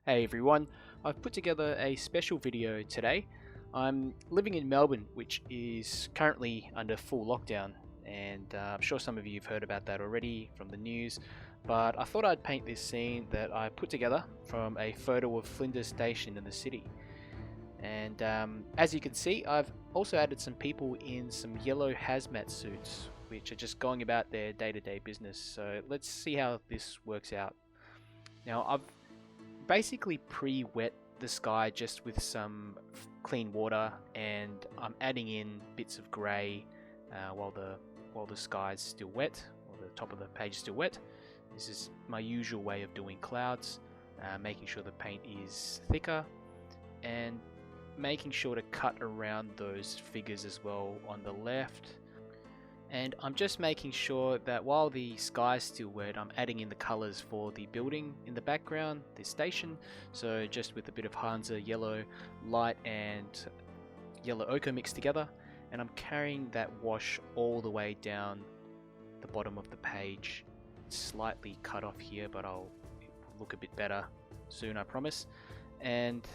Hey everyone, I've put together a special video today. I'm living in Melbourne, which is currently under full lockdown, and I'm sure some of you have heard about that already from the news, but I thought I'd paint this scene that I put together from a photo of Flinders Station in the city. And as you can see, I've also added some people in some yellow hazmat suits, which are just going about their day-to-day business. So let's see how this works out. Now I've basically pre-wet the sky just with some clean water, and I'm adding in bits of grey while the sky is still wet, or the top of the page is still wet. This is my usual way of doing clouds, making sure the paint is thicker and making sure to cut around those figures as well on the left. And I'm just making sure that while the sky is still wet, I'm adding in the colors for the building in the background, the station. So just with a bit of 𝗘𝗔𝗬𝗜 yellow light and yellow ochre mixed together, and I'm carrying that wash all the way down the bottom of the page. It's slightly cut off here, but it will look a bit better soon, I promise. And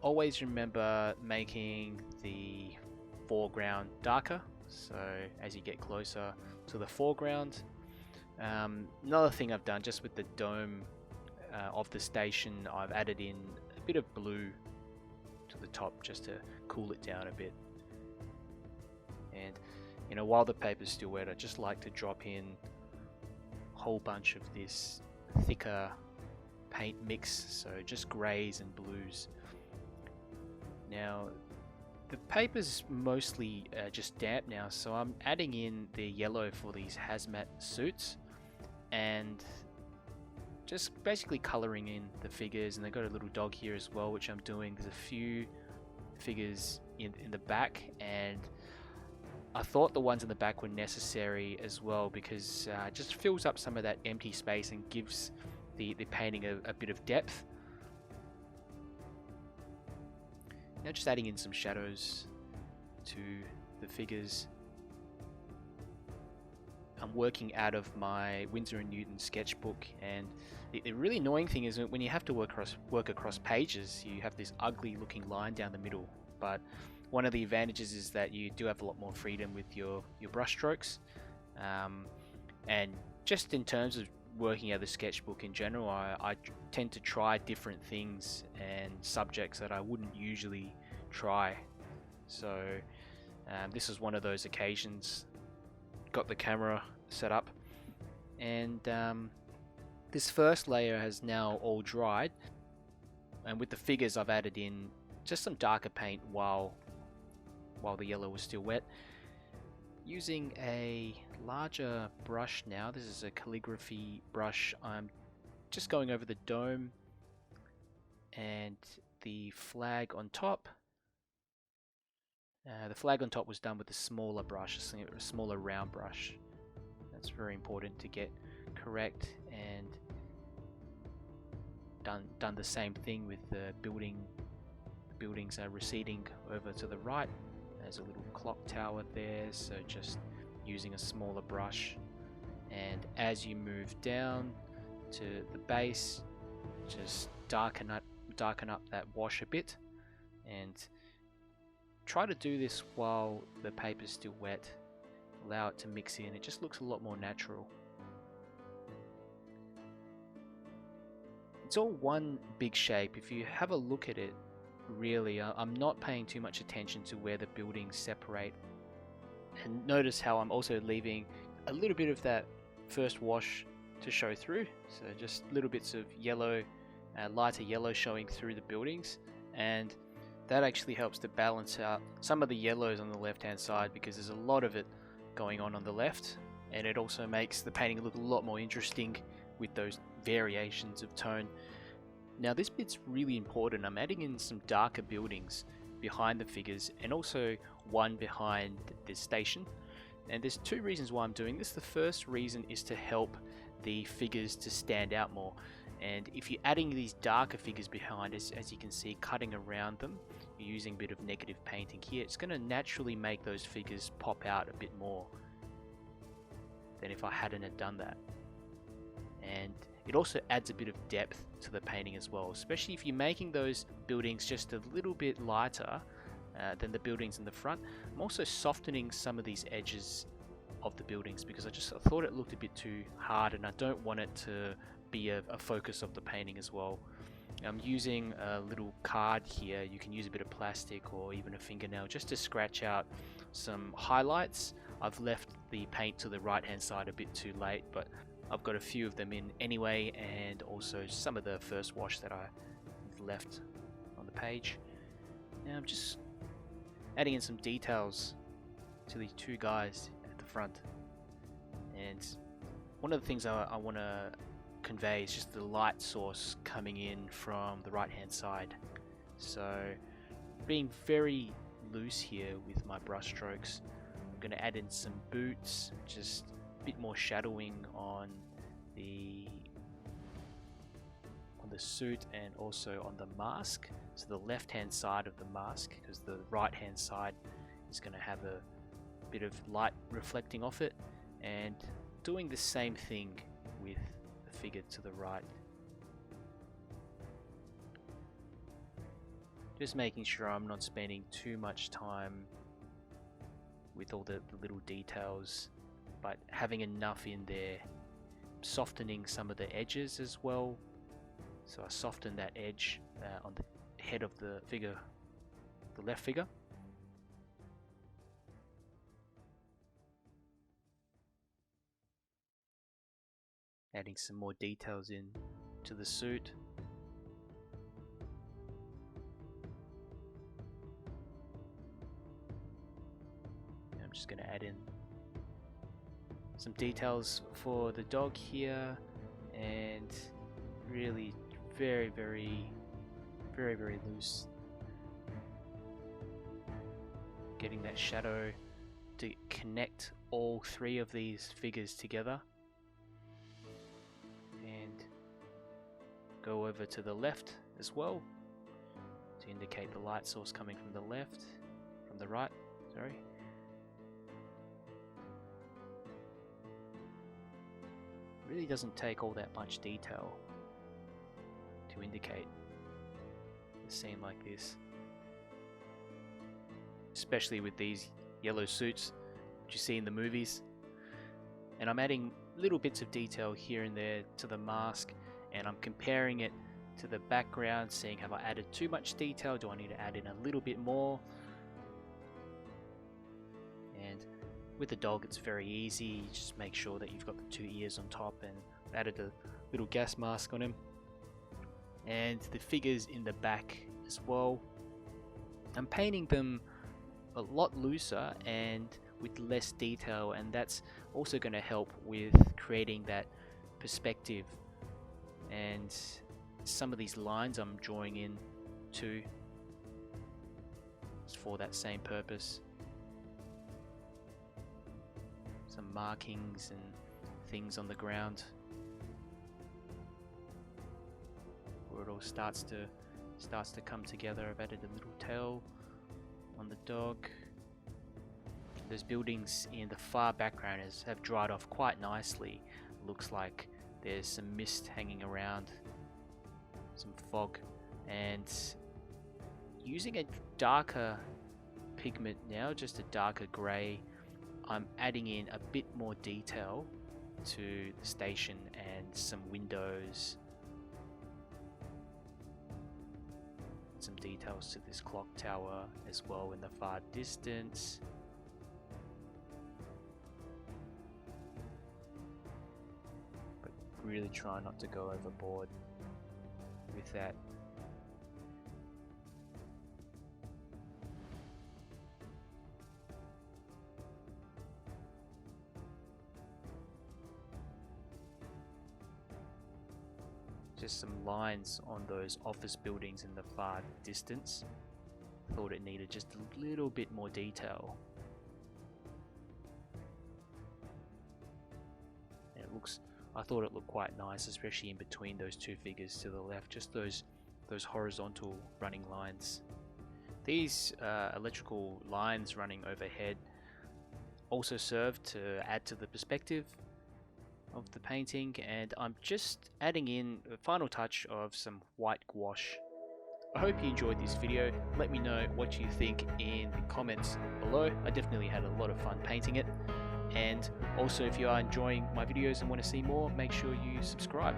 always remember making the foreground darker, so as you get closer to the foreground. Another thing I've done, just with the dome of the station, I've added in a bit of blue to the top just to cool it down a bit. And you know, while the paper's still wet, I just like to drop in a whole bunch of this thicker paint mix, so just greys and blues. Now the paper's mostly just damp now, so I'm adding in the yellow for these hazmat suits and just basically colouring in the figures. And they've got a little dog here as well, which I'm doing. There's a few figures in the back, and I thought the ones in the back were necessary as well, because it just fills up some of that empty space and gives the painting a bit of depth. Now just adding in some shadows to the figures. I'm working out of my Winsor & Newton sketchbook, and the really annoying thing is when you have to work across pages, you have this ugly looking line down the middle. But one of the advantages is that you do have a lot more freedom with your brush strokes. And just in terms of working out the sketchbook in general, I tend to try different things and subjects that I wouldn't usually try. So this is one of those occasions. Got the camera set up, and this first layer has now all dried, and with the figures I've added in just some darker paint while the yellow was still wet, using a larger brush. Now this is a calligraphy brush. I'm just going over the dome and the flag on top. The flag on top was done with a smaller brush, a smaller round brush. That's very important to get correct. And done the same thing with the building. The buildings are receding over to the right. There's a little clock tower there, so just using a smaller brush. And as you move down to the base, just darken up that wash a bit, and try to do this while the paper's still wet. Allow it to mix in. It just looks a lot more natural. It's all one big shape. If you have a look at it, really, I'm not paying too much attention to where the buildings separate. And notice how I'm also leaving a little bit of that first wash to show through. So just little bits of yellow, lighter yellow showing through the buildings, and that actually helps to balance out some of the yellows on the left hand side, because there's a lot of it going on the left, and it also makes the painting look a lot more interesting with those variations of tone. Now this bit's really important. I'm adding in some darker buildings behind the figures, and also one behind the station. And there's two reasons why I'm doing this. The first reason is to help the figures to stand out more. And if you're adding these darker figures behind, as you can see, cutting around them, you're using a bit of negative painting here, it's going to naturally make those figures pop out a bit more than if I hadn't done that. And it also adds a bit of depth to the painting as well, especially if you're making those buildings just a little bit lighter than the buildings in the front. I'm also softening some of these edges of the buildings because I thought it looked a bit too hard, and I don't want it to be a focus of the painting as well. I'm using a little card here. You can use a bit of plastic or even a fingernail just to scratch out some highlights. I've left the paint to the right hand side a bit too late, but I've got a few of them in anyway, and also some of the first wash that I left on the page. Now I'm just adding in some details to these two guys at the front, and one of the things I want to convey is just the light source coming in from the right hand side. So being very loose here with my brush strokes, I'm going to add in some boots, just a bit more shadowing on the suit and also on the mask. So the left hand side of the mask, because the right hand side is going to have a bit of light reflecting off it, and doing the same thing with the figure to the right. Just making sure I'm not spending too much time with all the little details, but having enough in there, softening some of the edges as well. So I soften that edge on the head of the figure, the left figure. Adding some more details in to the suit. And I'm just going to add in some details for the dog here, and really very loose, getting that shadow to connect all three of these figures together. And go over to the left as well to indicate the light source coming from the left, from the right, sorry. Really doesn't take all that much detail to indicate a scene like this, especially with these yellow suits which you see in the movies. And I'm adding little bits of detail here and there to the mask, and I'm comparing it to the background, seeing have I added too much detail, do I need to add in a little bit more. And with the dog it's very easy, you just make sure that you've got the two ears on top, and added a little gas mask on him. And the figures in the back as well, I'm painting them a lot looser and with less detail, and that's also going to help with creating that perspective. And some of these lines I'm drawing in too, it's for that same purpose. Some markings and things on the ground where it all starts to come together. I've added a little tail on the dog. Those buildings in the far background have dried off quite nicely. Looks like there's some mist hanging around, some fog, and using a darker pigment now, just a darker grey, I'm adding in a bit more detail to the station and some windows, some details to this clock tower as well in the far distance. But really try not to go overboard with that. Just some lines on those office buildings in the far distance. Thought it needed just a little bit more detail. And I thought it looked quite nice, especially in between those two figures to the left, just those horizontal running lines. These electrical lines running overhead also serve to add to the perspective. of the painting, and I'm just adding in a final touch of some white gouache. I hope you enjoyed this video. Let me know what you think in the comments below. I definitely had a lot of fun painting it. And also, if you are enjoying my videos and want to see more, make sure you subscribe.